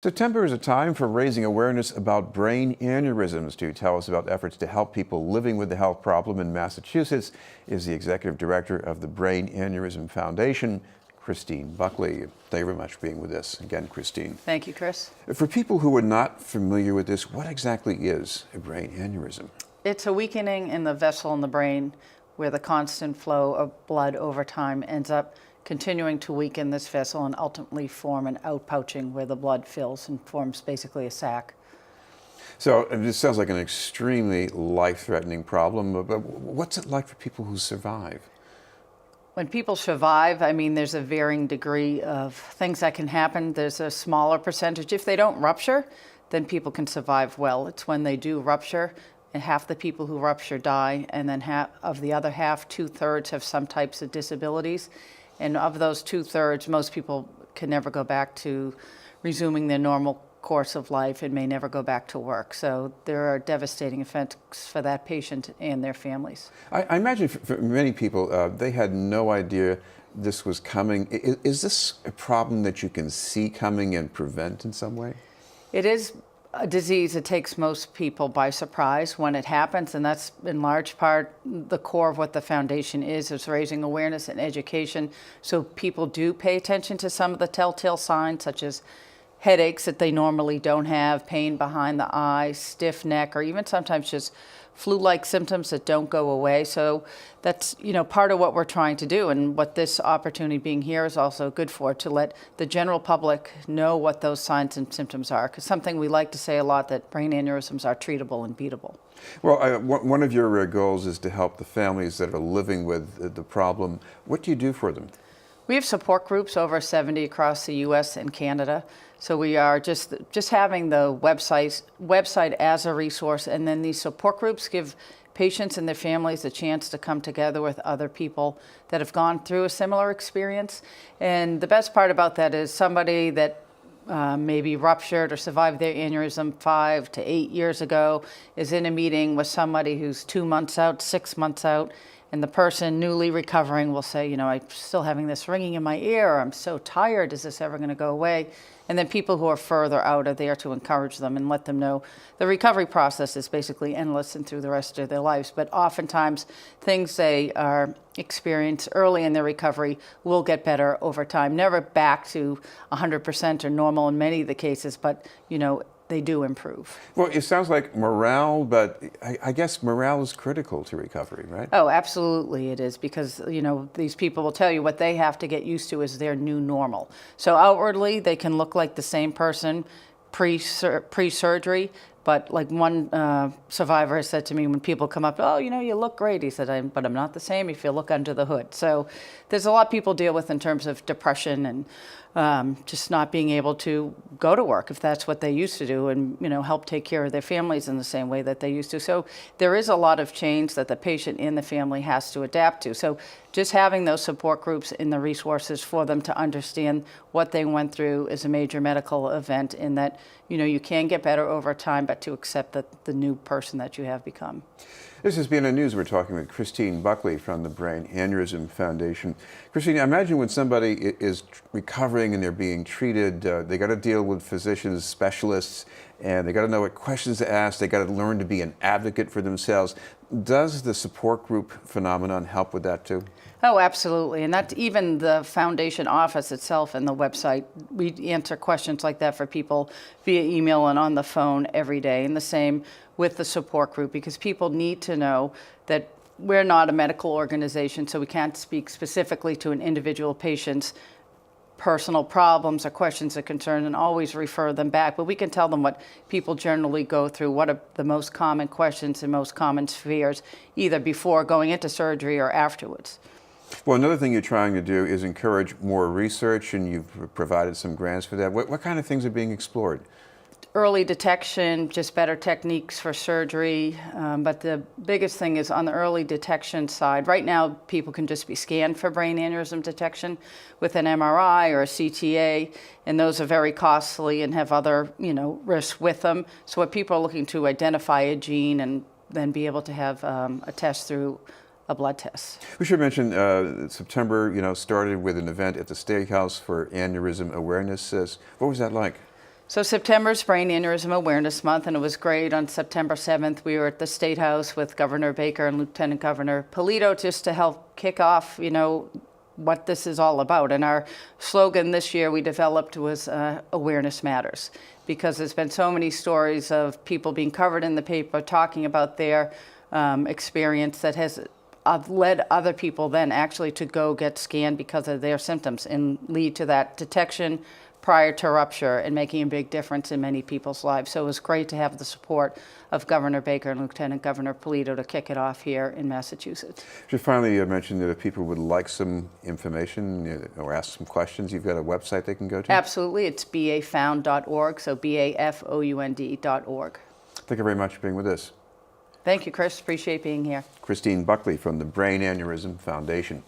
September is a time for raising awareness about brain aneurysms. To tell us about efforts to help people living with the health problem in Massachusetts is the executive director of the Brain Aneurysm Foundation, Christine Buckley. Thank you very much for being with us again, Christine. Thank you, Chris. For people who are not familiar with this, what exactly is a brain aneurysm? It's a weakening in the vessel in the brain where the constant flow of blood over time ends up continuing to weaken this vessel and ultimately form an outpouching where the blood fills and forms basically a sac. So this sounds like an extremely life-threatening problem, but what's it like for people who survive? When people survive, there's a varying degree of things that can happen. There's a smaller percentage. If they don't rupture, then people can survive well. It's when they do rupture, and half the people who rupture die, and then half of the other half, 2/3, have some types of disabilities. And of those 2/3, most people can never go back to resuming their normal course of life and may never go back to work. So there are devastating effects for that patient and their families. I imagine for many people, they had no idea this was coming. Is this a problem that you can see coming and prevent in some way? It is a disease that takes most people by surprise when it happens, and that's in large part the core of what the foundation is raising awareness and education so people do pay attention to some of the telltale signs, such as headaches that they normally don't have, pain behind the eye, stiff neck, or even sometimes just flu-like symptoms that don't go away. So that's, part of what we're trying to do, and what this opportunity being here is also good for, to let the general public know what those signs and symptoms are. Because something we like to say a lot, that brain aneurysms are treatable and beatable. Well, one of your goals is to help the families that are living with the problem. What do you do for them? We have support groups, over 70 across the U.S. and Canada. So we are just having the website as a resource, and then these support groups give patients and their families a chance to come together with other people that have gone through a similar experience. And the best part about that is somebody that maybe ruptured or survived their aneurysm 5 to 8 years ago is in a meeting with somebody who's 2 months out, 6 months out, and the person newly recovering will say, I'm still having this ringing in my ear, or I'm so tired, is this ever going to go away? And then people who are further out are there to encourage them and let them know the recovery process is basically endless and through the rest of their lives. But oftentimes, things they are experience early in their recovery will get better over time. Never back to 100% or normal in many of the cases, but, they do improve. Well, it sounds like morale, but I guess morale is critical to recovery, right? Oh, absolutely it is, because, these people will tell you what they have to get used to is their new normal. So outwardly, they can look like the same person pre-surgery, but like one survivor has said to me when people come up, oh, you look great. He said, but I'm not the same if you look under the hood. So there's a lot people deal with in terms of depression and just not being able to go to work if that's what they used to do, and help take care of their families in the same way that they used to. So there is a lot of change that the patient and the family has to adapt to. So just having those support groups and the resources for them to understand what they went through is a major medical event, in that you can get better over time, but to accept that the new person that you have become. This has been News. We're talking with Christine Buckley from the Brain Aneurysm Foundation. Christine, I imagine when somebody is recovering and they're being treated, they got to deal with physicians, specialists, and they got to know what questions to ask. They got to learn to be an advocate for themselves. Does the support group phenomenon help with that too? Oh, absolutely. And that's even the foundation office itself and the website. We answer questions like that for people via email and on the phone every day. And the same with the support group, because people need to know that we're not a medical organization, so we can't speak specifically to an individual patient's personal problems or questions or concerns and always refer them back. But we can tell them what people generally go through, what are the most common questions and most common fears, either before going into surgery or afterwards. Well, another thing you're trying to do is encourage more research, and you've provided some grants for that. What kind of things are being explored? Early detection, just better techniques for surgery, but the biggest thing is on the early detection side. Right now, people can just be scanned for brain aneurysm detection with an MRI or a CTA, and those are very costly and have other, risks with them. So what people are looking to identify a gene and then be able to have a test through a blood test. We should mention September, started with an event at the State House for aneurysm awareness. What was that like? So September's Brain Aneurysm Awareness Month, and it was great. On September 7th, we were at the State House with Governor Baker and Lieutenant Governor Polito just to help kick off, what this is all about. And our slogan this year we developed was Awareness Matters, because there's been so many stories of people being covered in the paper talking about their experience that has led other people then actually to go get scanned because of their symptoms and lead to that detection prior to rupture and making a big difference in many people's lives. So it was great to have the support of Governor Baker and Lieutenant Governor Polito to kick it off here in Massachusetts. Just finally, mention that if people would like some information or ask some questions, you've got a website they can go to? Absolutely. It's bafound.org, so bafound.org. Thank you very much for being with us. Thank you, Chris. Appreciate being here. Christine Buckley from the Brain Aneurysm Foundation.